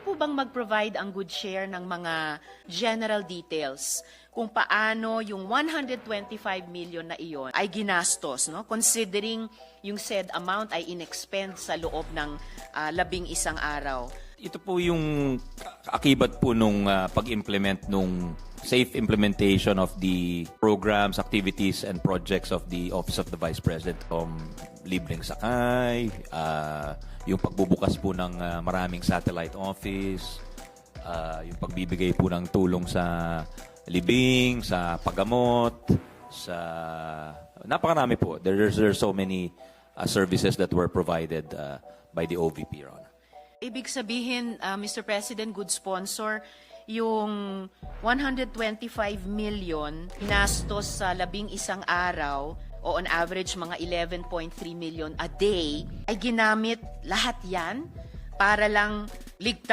po bang mag-provide ang Good Share ng mga general details kung paano yung 125 million na iyon ay ginastos, no? Considering yung said amount ay inexpend sa loob ng 11 araw. Ito po yung akibat po nung pag-implement nung safe implementation of the programs, activities, and projects of the Office of the Vice President. Libreng sakay, yung pagbubukas po ng maraming satellite office, yung pagbibigay po ng tulong sa libing, sa paggamot, sa napakarami po. There's so many services that were provided by the OVP, Your Honor. Ibig sabihin, Mr. President, good sponsor, yung 125 million hinastos sa 11 araw o on average mga 11.3 million a day ay ginamit lahat yan para lang ligtas